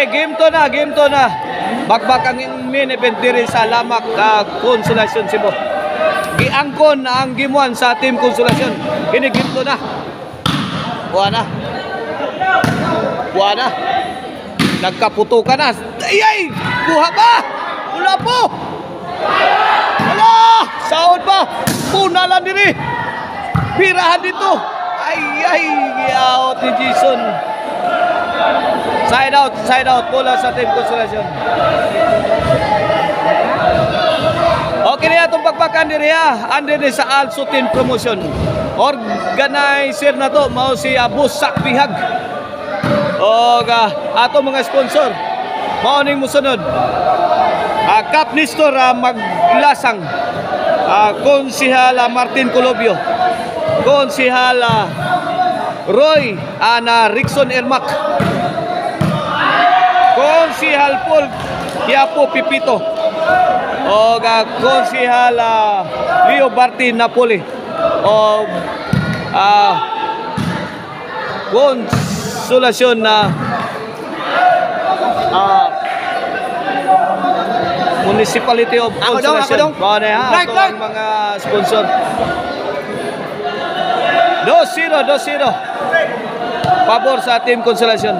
Okay, game to na. Bagbak ang main event diri sa Lamak Consolacion Cebu. Giangkon na ang game 1 sa Team Consolacion. Kini game to na. Buana. Nagkaputukan na. Ay! Kuha pa! Wala po! Wala! Sahod pa! Punalan diri! Pirahan dito! Ay! Out ni Jason. Side out. Bola sa Team Consolacion. Okay na itong pagpakan diri ha. Under ni sa Alsutin Promotion. Organizer na to. Mao si Busak Pihag. O ato mga sponsor. Mauning musunod. Cup Nestor Maglasang. Konsihal Martin Colobio. Konsihal Roy Rickson Ermac. Konsihal Paul Quiapo Pipito. O konsihal Leo Bartin Napoli. O Consolacion na Municipality of Consolacion. Ito ang mga sponsor. 2-0. Pabor sa Team Consolacion.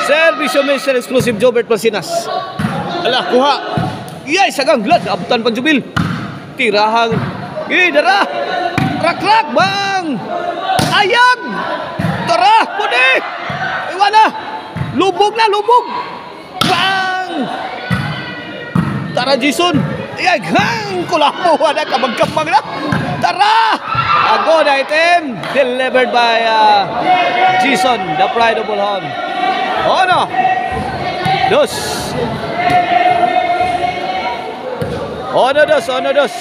Servisyo Mr. Exclusive Jobert Plasinas. Alah, kuha. Iyay, sagang glad. Abutan pang Jubil. Tirahang. Idara. Rak, bang. Ayag. Tara, pudi. Iwana. Lubog. Bang. Tara, Jason. Iyay, hang. Kulapo. Wala, kamag-kamag na. Tara. Good item. Delivered by Jason, the pride of Bolhon. Ono. 2. Ono dos.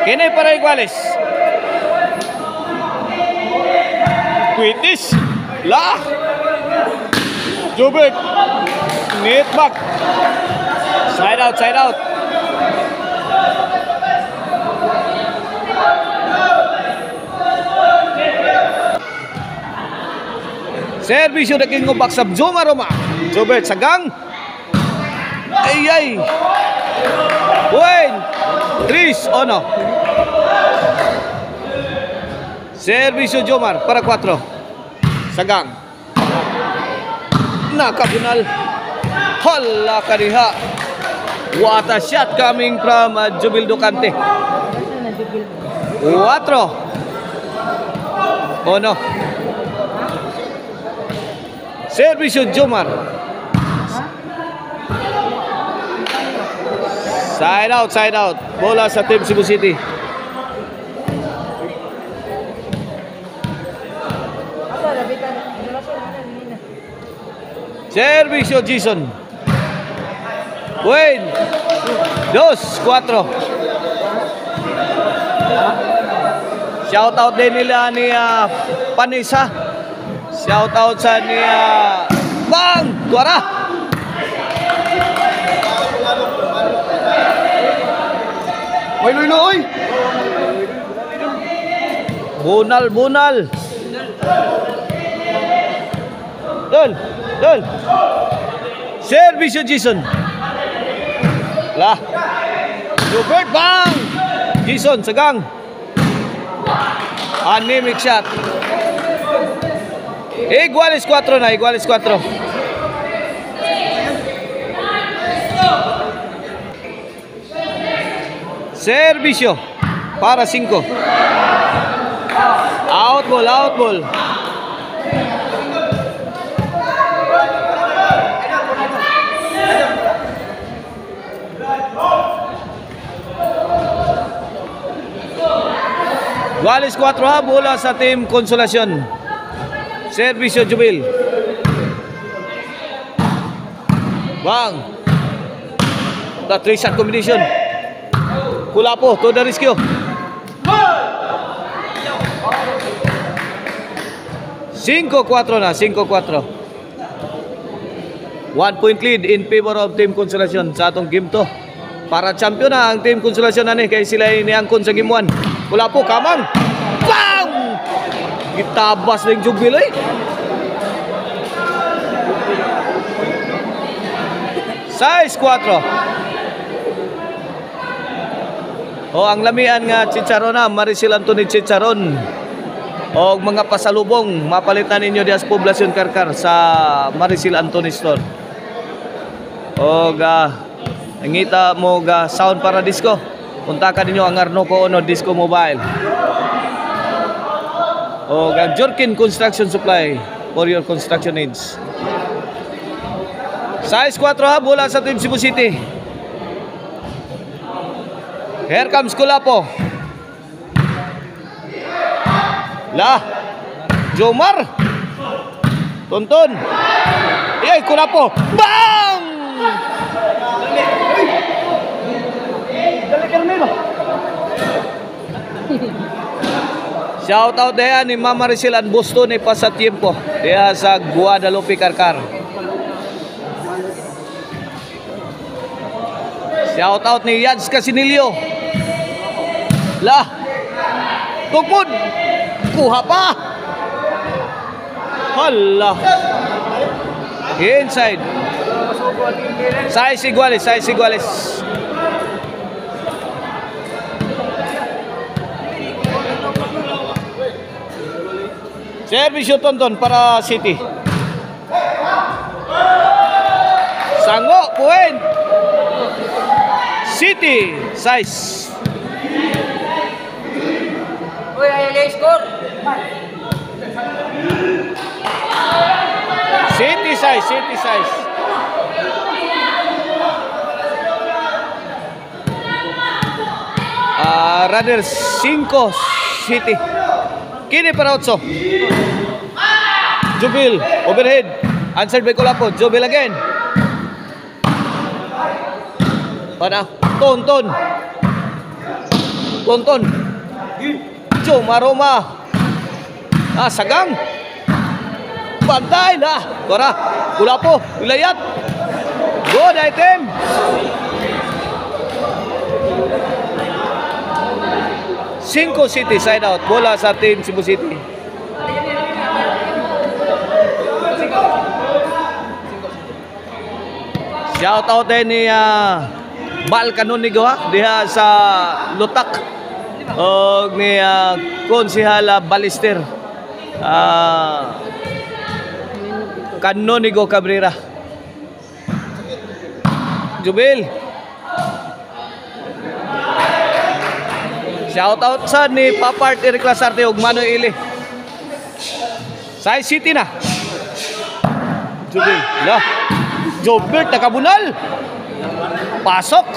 Kini para iguales. Quitis. Lah. Jubit. Net back. Side out. Servisyo na king ubak sa Joma Roma. Jobert sagang. Ay. Buen. 3 ono. Servisyo Jomar para 4. Sagang. Nakabunal. Hala kariha. What a shot coming from Jubil Ducante. 4. Ono. Servisyo Jomar. Side out. Bola sa Team Cebu City. Servisyo Jason. Buen. 2-4. Shout out din nila ni Panisa. Shout out sa ni Bang Tuara. May luloy. Bunal. Dol. Servisyo Jason. Lah. Robert Bang. Jason sagang. Anemic shot. Iguales 4 na. Servisyo para 5. Out ball. Iguales 4 bola sa Team Consolacion. Servisyo Jubil. Bang. The 3-shot combination. Kulapo to the rescue. 5-4 na, 5-4. 1 point lead in favor of Team Consolacion sa atong game to. Para champion na ang Team Consolacion ani kay sila niangkon sa game 1. Wala po kamang. Bang! Gitabas ning Jubil eh. Size 4. O ang lamian nga Chicharon na Maricel Anthony Chicharon. O mga pasalubong mapalitan ninyo dias Poblacion Karkar sa Maricel Anthony Store. O ngita mo sound para disco. Punta ka ninyo ang Arnoco Ono Disco Mobile. O Jorkin Construction Supply for your construction needs. Size 4 ha, bola sa Team Cebu City. Here comes Kulapo. Jomar. Tonton. Iyay, Kulapo. Bang! Shout out diyan ni Mama Risilan Busto ni Pasatiempo diya sa Guadalupe Karkar. Shout out ni Yads Casinilio. Tukod. Kuha pa. Hala. Inside. Size iguales. Servisyo Tonton para City. Sango, point. City, size. Uy, ayaw score. City size. Runner 5 City. Kini para 8. Jubil, overhead. Answered by Kulapo. Jubil again. Para Tonton. Maroma. Sagang. Bantay na. Para Kulapo. Wilayat. Good item. Cinco City side out. Bola sa Team Cebu City. Shout out din ni Bal Canonigo diha sa Lutak. O ni Konsihala Balister. Canonigo Cabrera. Jubil. Shout out sa ni Papart Eric Lasarte ug Manoy Ili. Size City na. Jubil. Jobert nakabunal. Pasok.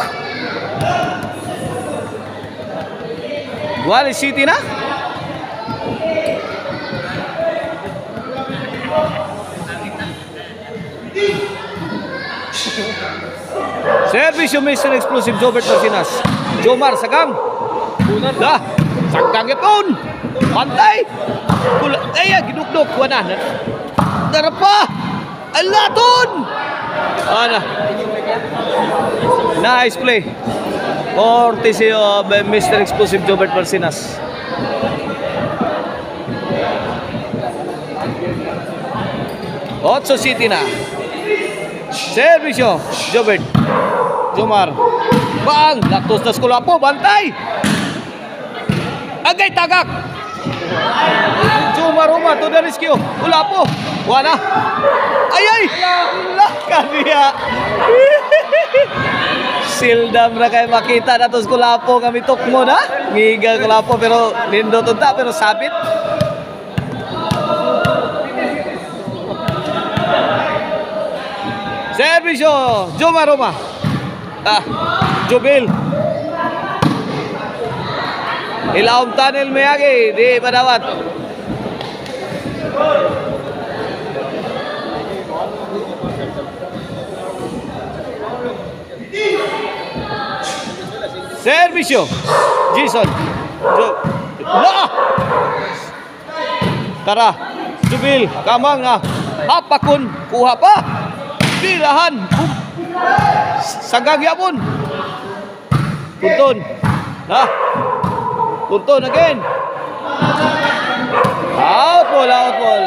Guali City na. Service yung Mr. Explosive Jobert Marcinas. Jomar Sagang. Sagang ipon. Pantay. Gidukdok. Wana. Darapa. Alaton. Nice play. Courtesy of Mr. Explosive Jobert Marcinas. Otso City na. Servisyo Jobert. Jomar. Bang! Laktos na Kulapo. Bantay. Agay tagak. Maroma to the rescue. Kulapo. Wana. Ay! Kaniya. Sildam na kayo makita na tos Kulapo kami tukmo na. Ngigal Kulapo pero lindo tunta pero sabit. Servisyo Maroma. Jubil. Ilaom tunnel Miyagi di Badawat. Servisyo Jason. Tara Jubil kamang hapakun kuha pa. Birahan. Sagag yapon. Punton. Ha? Punton again. Out ball, out ball.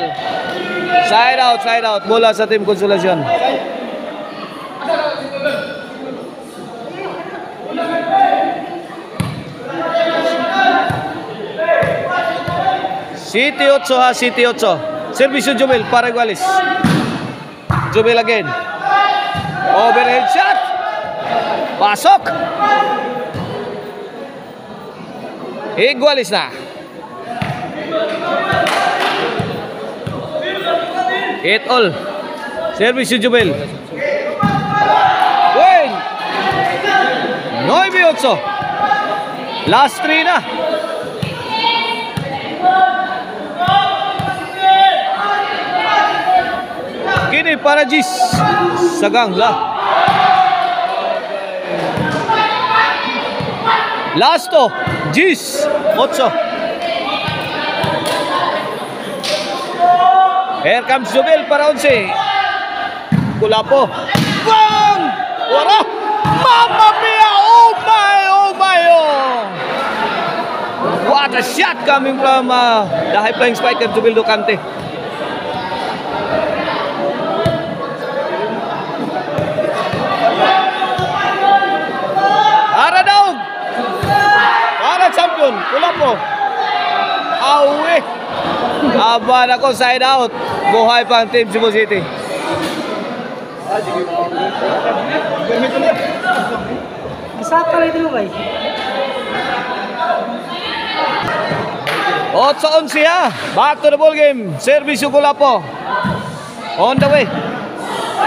Side out. Bola sa Team Consolacion. City 8 ha, City 8. Servisyo Jubel para Igualis. Jubel again. Overhead shot. Pasok. Igualis na. 8-all. Servisyo Jubel. Win. 9-8. Last 3 na. Kini para Gis. Sagang lah. Last to. Gis. 8. Here comes Jubel para 11. Kulapo. Bang! Wala. Mamma mia! Oh my! What a shot coming from the high-flying spiker Jubel Ducante. Aradaog! Para champion, Kulapo. Awe! Aba na ko, side out. Buhay pang Team Cebu City. Masaka rin dito, guys. 8-11 ha. Back to the ball game. Servisyo Kulapo. On the way.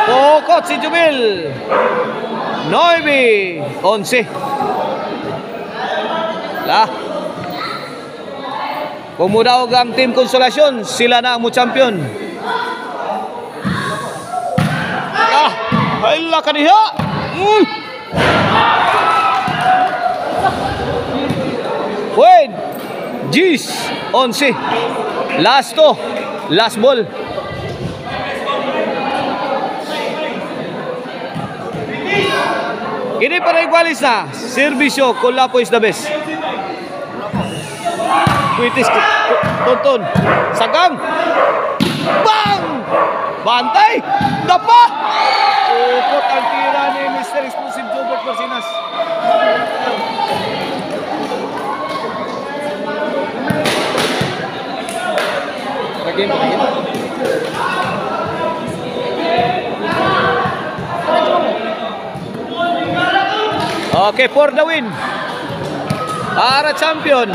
Pokot si Jubel. 9-11. Lah. Kung mudawag ang Team Consolacion, sila na ang mo champion. Hala ka diha. Win. Gis 11. Last to. Last ball. Ini para Igualis na. Servisyo, Kulapo is the best. Kwitis, Tonton. Sagang. Bang! Bantay! Dapa! Upot ang tira ni Mr. Explosive Jobert Marcinas. Okay, for the win. Para champion.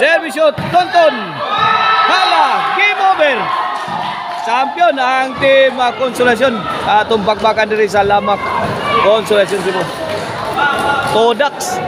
Servisyo Tonton. Hala, game over. Champion ang Team Consolacion. Atong bakbakan diri sa Lamak Consolacion Cebu. Todax.